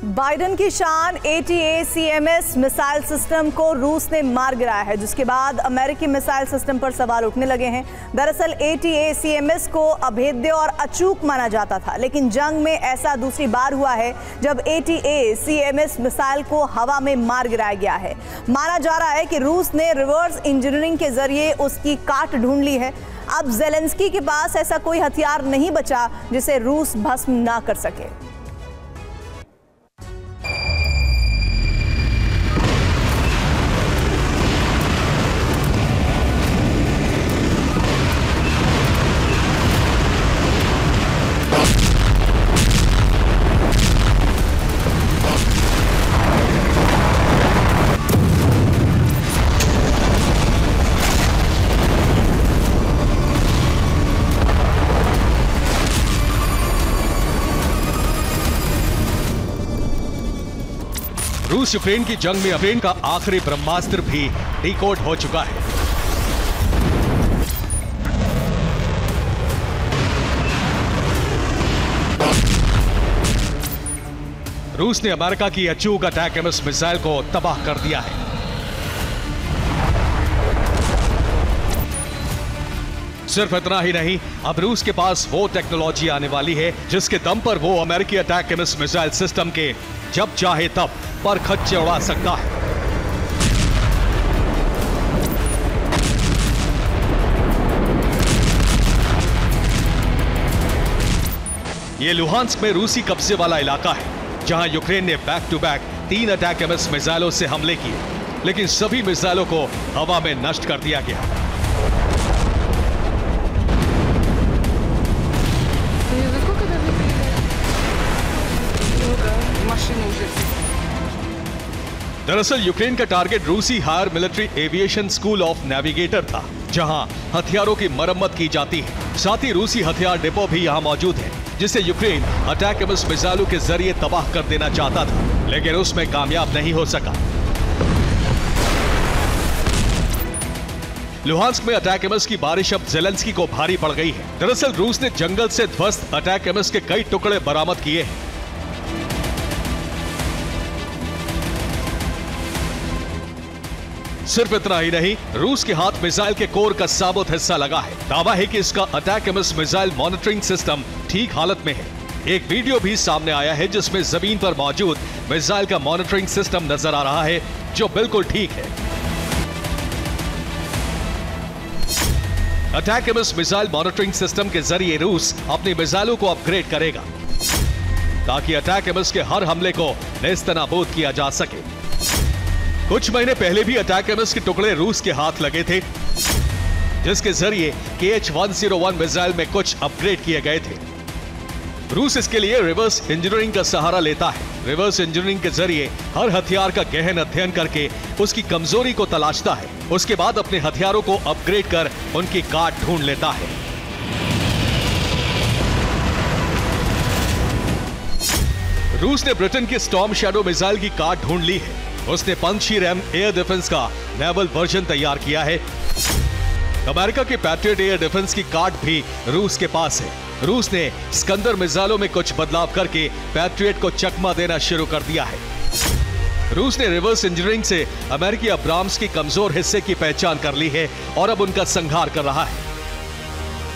Biden की शान ATACMS missile system को रूस ने मार गिराया है, जिसके बाद अमेरिकी मिसाइल सिस्टम पर सवाल उठने लगे हैं। दरअसल ATACMS को अभेद्य और अचूक माना जाता था, लेकिन जंग में ऐसा दूसरी बार हुआ है जब ATACMS मिसाइल को हवा में मार गिराया गया है। माना जा रहा है कि रूस ने रिवर्स इंजीनियरिंग के जरिए उसकी काट ढूंढ ली है। अब ज़ेलेंस्की के पास ऐसा कोई हथियार नहीं बचा जिसे रूस भस्म ना कर सके। रूस यूक्रेन की जंग में यूक्रेन का आखिरी ब्रह्मास्त्र भी डिकोड हो चुका है। रूस ने अमेरिका की अचूक ATACMS मिसाइल को तबाह कर दिया है। सिर्फ इतना ही नहीं, अब रूस के पास वो टेक्नोलॉजी आने वाली है जिसके दम पर वो अमेरिकी ATACMS मिसाइल सिस्टम के जब चाहे तब पर खच्चे उड़ा सकता है। ये लुहांस्क में रूसी कब्जे वाला इलाका है, जहां यूक्रेन ने बैक टू बैक 3 ATACMS मिसाइलों से हमले किए, लेकिन सभी मिसाइलों को हवा में नष्ट कर दिया गया। दरअसल यूक्रेन का टारगेट रूसी higher military aviation school of navigator था, जहां हथियारों की मरम्मत की जाती है। साथ ही रूसी हथियार डिपो भी यहां मौजूद है, जिसे यूक्रेन ATACMS मिसाइलों के जरिए तबाह कर देना चाहता था, लेकिन उसमें कामयाब नहीं हो सका। लुहांस्क में ATACMS की बारिश अब ज़ेलेंस्की को भारी पड़ गई है। दरअसल रूस ने जंगल से ध्वस्त ATACMS के कई टुकड़े बरामद किए हैं। सिर्फ इतना ही नहीं, रूस के हाथ मिसाइल के कोर का साबुत हिस्सा लगा है। दावा है कि इसका ATACMS मिसाइल मॉनिटरिंग सिस्टम ठीक हालत में है। एक वीडियो भी सामने आया है जिसमें जमीन पर मौजूद मिसाइल का मॉनिटरिंग सिस्टम नजर आ रहा है, जो बिल्कुल ठीक है। ATACMS मिसाइल मॉनिटरिंग सिस्टम के जरिए रूस अपनी मिसाइलों को अपग्रेड करेगा, ताकि ATACMS के हर हमले को नेस्तनाबूद किया जा सके। कुछ महीने पहले भी ATACMS के टुकड़े रूस के हाथ लगे थे, जिसके जरिए KH-101 मिसाइल में कुछ अपग्रेड किए गए थे। रूस इसके लिए रिवर्स इंजीनियरिंग का सहारा लेता है। रिवर्स इंजीनियरिंग के जरिए हर हथियार का गहन अध्ययन करके उसकी कमजोरी को तलाशता है। उसके बाद अपने हथियारों को अपग्रेड कर उनकी काट ढूंढ लेता है। रूस ने ब्रिटेन की स्टॉर्म शैडो मिसाइल की काट ढूंढ ली है। उसने पंछी-रैम एयर डिफेंस का नेवल वर्जन तैयार किया है। अमेरिका के पैट्रियट एयर डिफेंस की काट भी रूस के पास है। रूस ने स्कंदर मिसाइलों में कुछ बदलाव करके पैट्रियट को चकमा देना शुरू कर दिया है। रूस ने रिवर्स इंजीनियरिंग से अमेरिकी अब्राम्स की कमजोर हिस्से की पहचान कर ली है और अब उनका संहार कर रहा है।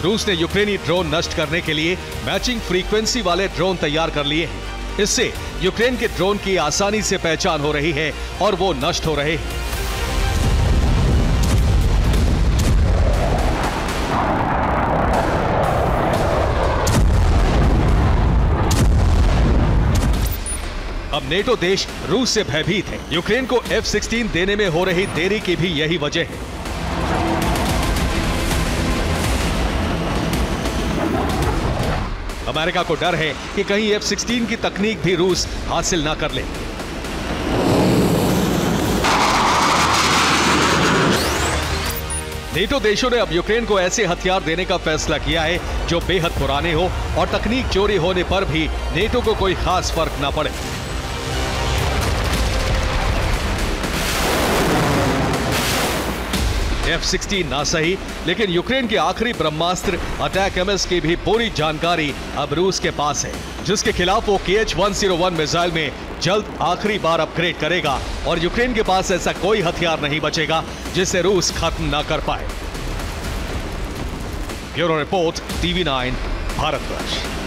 रूस ने यूक्रेनी ड्रोन नष्ट करने के लिए मैचिंग फ्रीक्वेंसी वाले ड्रोन तैयार कर लिए हैं। इससे यूक्रेन के ड्रोन की आसानी से पहचान हो रही है और वो नष्ट हो रहे हैं। अब नेटो देश रूस से भयभीत है। यूक्रेन को F-16 देने में हो रही देरी की भी यही वजह है। अमेरिका को डर है कि कहीं F-16 की तकनीक भी रूस हासिल ना कर ले। नेटो देशों ने अब यूक्रेन को ऐसे हथियार देने का फैसला किया है जो बेहद पुराने हो और तकनीक चोरी होने पर भी नेटो को कोई खास फर्क ना पड़े। F-16 ना सही, लेकिन यूक्रेन के आखिरी ब्रह्मास्त्र ATACMS की भी पूरी जानकारी अब रूस के पास है, जिसके खिलाफ वो KH-101 मिसाइल में जल्द आखिरी बार अपग्रेड करेगा और यूक्रेन के पास ऐसा कोई हथियार नहीं बचेगा जिसे रूस खत्म ना कर पाए। Bureau report, TV9 Bharatvarsh.